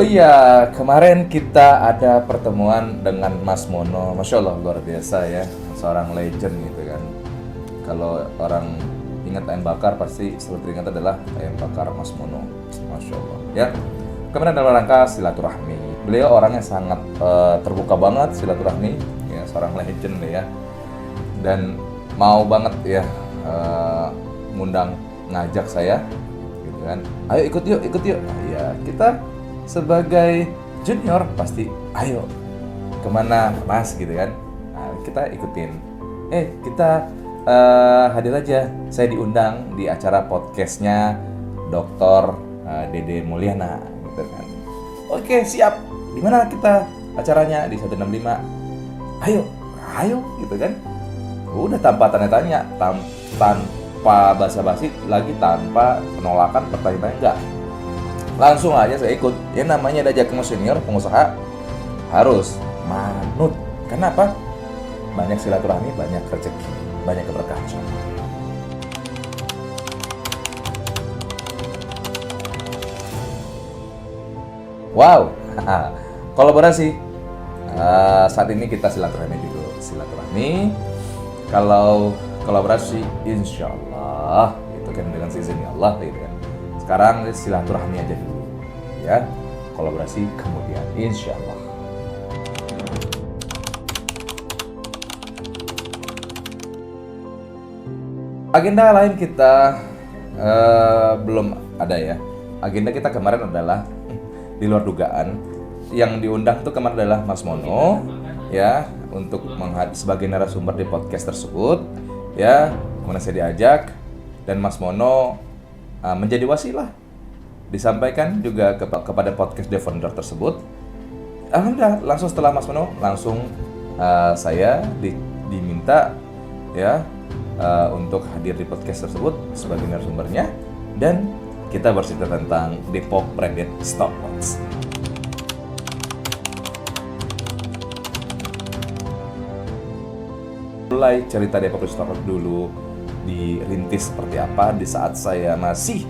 Oh iya, kemarin kita ada pertemuan dengan Mas Mono. Masya Allah, luar biasa ya. Seorang legend gitu kan. Kalau orang ingat ayam bakar, pasti selalu teringat adalah ayam bakar Mas Mono. Masya Allah ya. Kemudian dalam rangka silaturahmi, beliau orangnya sangat terbuka banget silaturahmi, ya seorang legend ya. Dan mau banget ya ngundang, ngajak saya gitu kan. Ayo ikut yuk. Nah, ya kita sebagai junior pasti ayo kemana mas gitu kan. Nah, kita ikutin. Kita hadir aja. Saya diundang di acara podcastnya Dr. Dede Mulyana gitu kan. Oke siap. Di mana kita acaranya? Di 165. Ayo gitu kan. Udah tanpa tanya tanya, tanpa basa-basi lagi, tanpa penolakan, pertanyaan enggak. Langsung aja saya ikut. Ya namanya diajak ke senior pengusaha harus manut. Kenapa? Banyak silaturahmi, banyak rezeki, banyak keberkahan. Wow, kolaborasi. Saat ini kita silaturahmi dulu. Silaturahmi. Kalau kolaborasi, insya Allah itu kan dengan izinnya Allah gitu kan. Sekarang silaturahmi aja dulu, ya. Kolaborasi kemudian, insya Allah. Agenda lain kita belum ada ya. Agenda kita kemarin adalah di luar dugaan. Yang diundang tuh kemarin adalah Mas Mono, ya, untuk sebagai narasumber di podcast tersebut, ya. Kemudian saya diajak dan Mas Mono menjadi wasilah, disampaikan juga kepada podcast The Founder tersebut. Alhamdulillah, langsung setelah Mas Mono, langsung saya diminta ya untuk hadir di podcast tersebut sebagai narasumbernya, dan kita bercerita tentang Depok Branded Stopwatch. Mulai cerita Depok Stopwatch dulu dirintis seperti apa di saat saya masih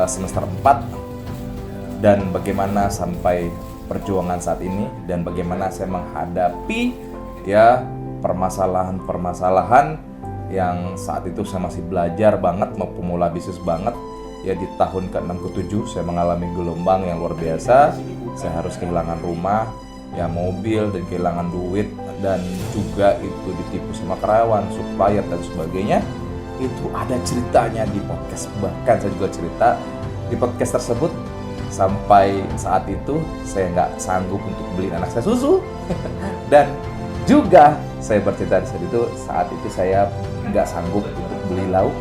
semester 4, dan bagaimana sampai perjuangan saat ini, dan bagaimana saya menghadapi ya permasalahan yang saat itu saya masih belajar banget, mau pemula bisnis banget ya. Di tahun ke-6 ke-7 saya mengalami gelombang yang luar biasa. Saya harus kehilangan rumah ya, mobil, dan kehilangan duit, dan juga itu ditipu sama karyawan, supplier dan sebagainya. Itu ada ceritanya di podcast, bahkan saya juga cerita di podcast tersebut. Sampai saat itu saya nggak sanggup untuk beli anak saya susu dan juga saya bercerita di situ, saat itu saya nggak sanggup untuk beli lauk,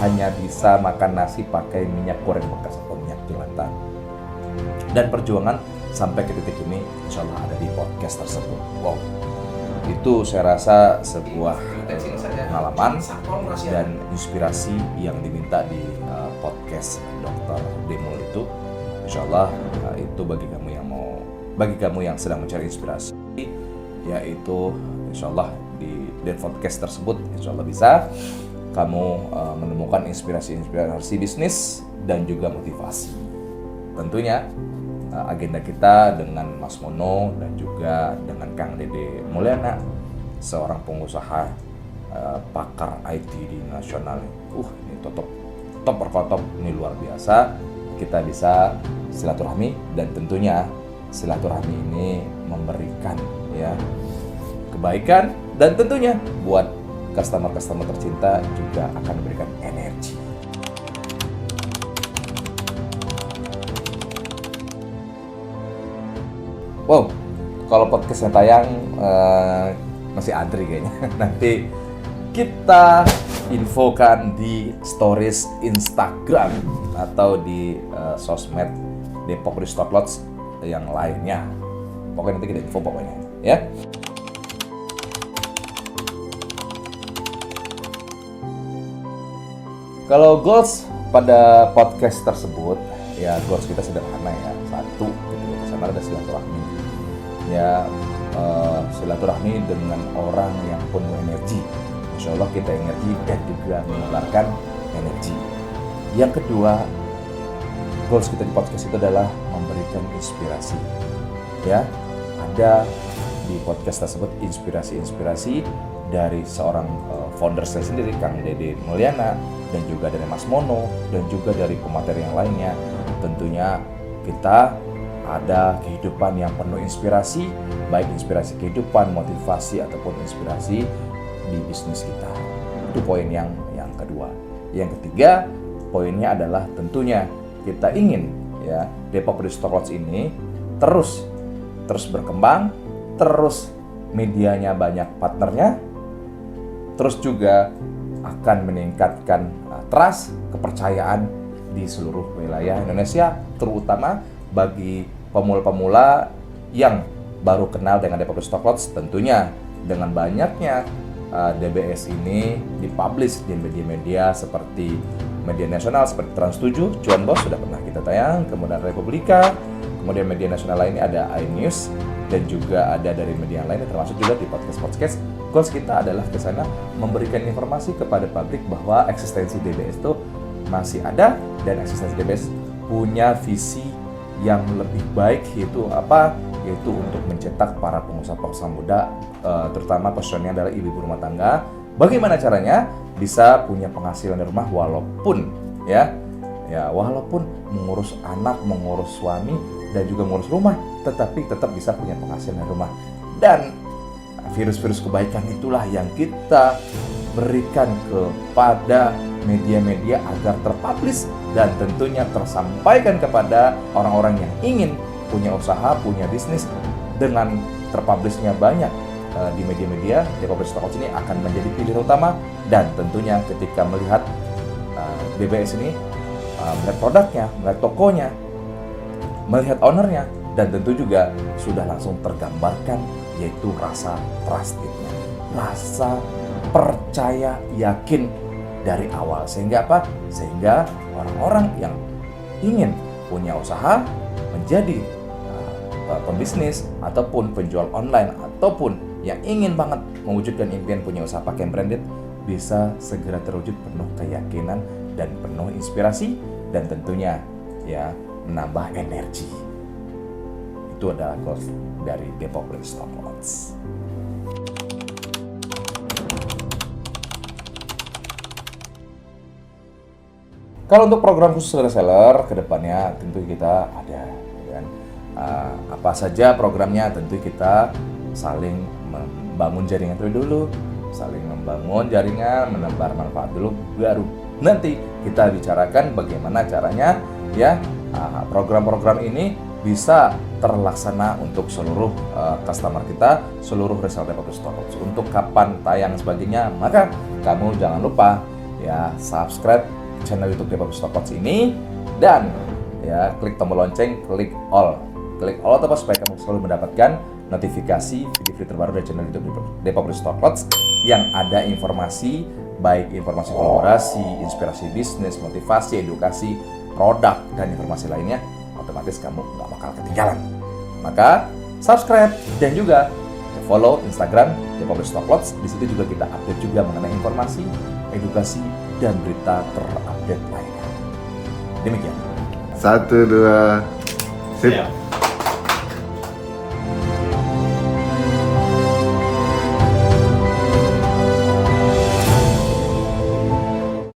hanya bisa makan nasi pakai minyak goreng bekas atau minyak jelantah. Dan perjuangan sampai ke titik ini insya Allah ada di podcast tersebut. Wow, itu saya rasa sebuah pengalaman dan inspirasi yang diminta di podcast Dr. Demul itu. Insya Allah itu bagi kamu yang sedang mencari inspirasi, yaitu insya Allah di podcast tersebut insya Allah bisa kamu menemukan inspirasi bisnis dan juga motivasi. Tentunya agenda kita dengan Mas Mono dan juga dengan Kang Dede Mulyana, seorang pengusaha pakar IT di nasional. Ini top perkotop, ini luar biasa. Kita bisa silaturahmi, dan tentunya silaturahmi ini memberikan ya kebaikan, dan tentunya buat customer tercinta juga akan memberikan energi. Wow, kalau podcastnya tayang masih antri kayaknya. Nanti kita infokan di stories Instagram atau di sosmed Depok Stopwatch yang lainnya. Pokoknya nanti kita info pokoknya ya. Kalau goals pada podcast tersebut, ya goals kita sederhana ya. Satu, sama ada silaturahmi. Ya, silaturahmi dengan orang yang penuh energi. Insya Allah kita energi dan juga menularkan energi. Yang kedua, goals kita di podcast itu adalah memberikan inspirasi. Ya, ada di podcast tersebut inspirasi-inspirasi dari seorang founder saya sendiri, Kang Dede Mulyana, dan juga dari Mas Mono, dan juga dari pemateri yang lainnya. Tentunya kita ada kehidupan yang penuh inspirasi, baik inspirasi kehidupan, motivasi, ataupun inspirasi di bisnis kita. Itu poin yang kedua. Yang ketiga, poinnya adalah tentunya kita ingin ya Depok Stock Lodge ini terus berkembang, terus medianya banyak partnernya, terus juga akan meningkatkan trust, kepercayaan di seluruh wilayah Indonesia, terutama bagi pemula-pemula yang baru kenal dengan Depok Stock Lodge. Tentunya dengan banyaknya DBS ini dipublish di media-media seperti media nasional seperti Trans 7, Cuan Bos sudah pernah kita tayang, kemudian Republika, kemudian media nasional lainnya ada iNews, dan juga ada dari media lainnya termasuk juga di podcast. Goals kita adalah ke sana memberikan informasi kepada publik bahwa eksistensi DBS itu masih ada, dan eksistensi DBS punya visi yang lebih baik, yaitu apa? Yaitu untuk mencetak para pengusaha muda, terutama positionnya adalah ibu-ibu rumah tangga. Bagaimana caranya bisa punya penghasilan dari rumah walaupun walaupun mengurus anak, mengurus suami, dan juga mengurus rumah, tetapi tetap bisa punya penghasilan dari rumah. Dan virus-virus kebaikan itulah yang kita berikan kepada media-media agar terpublish dan tentunya tersampaikan kepada orang-orang yang ingin punya usaha, punya bisnis. Dengan terpublishnya banyak di media-media, Depok Stock Lodge ini akan menjadi pilihan utama. Dan tentunya ketika melihat DBS ini, melihat produknya, melihat tokonya, melihat ownernya, dan tentu juga sudah langsung tergambarkan yaitu rasa trustednya, rasa percaya yakin dari awal. Sehingga apa? Sehingga orang-orang yang ingin punya usaha, menjadi pembisnis ataupun penjual online, ataupun yang ingin banget mewujudkan impian punya usaha pakaian branded, bisa segera terwujud penuh keyakinan dan penuh inspirasi, dan tentunya ya menambah energi. Itu adalah goals dari Depok Stock Lodge. Kalau untuk program khusus reseller kedepannya tentu kita ada, kan? Apa saja programnya? Tentu kita saling membangun jaringan dulu, saling membangun jaringan, menebar manfaat dulu, baru nanti kita bicarakan bagaimana caranya ya program-program ini bisa terlaksana untuk seluruh customer kita, seluruh reseller Depok Stock Lodge. Untuk kapan tayang sebagainya, maka kamu jangan lupa ya subscribe channel YouTube Depok Stock Lodge ini, dan ya klik tombol lonceng, klik all atau apa, supaya kamu selalu mendapatkan notifikasi video terbaru dari channel YouTube Depok Stock Lodge yang ada informasi, baik informasi kolaborasi, inspirasi bisnis, motivasi, edukasi, produk, dan informasi lainnya. Otomatis kamu nggak bakal ketinggalan. Maka subscribe dan juga follow Instagram Depok Stock Lodge. Di situ juga kita update juga mengenai informasi, edukasi, dan berita terupdate lainnya. Demikian. 1, 2, sip.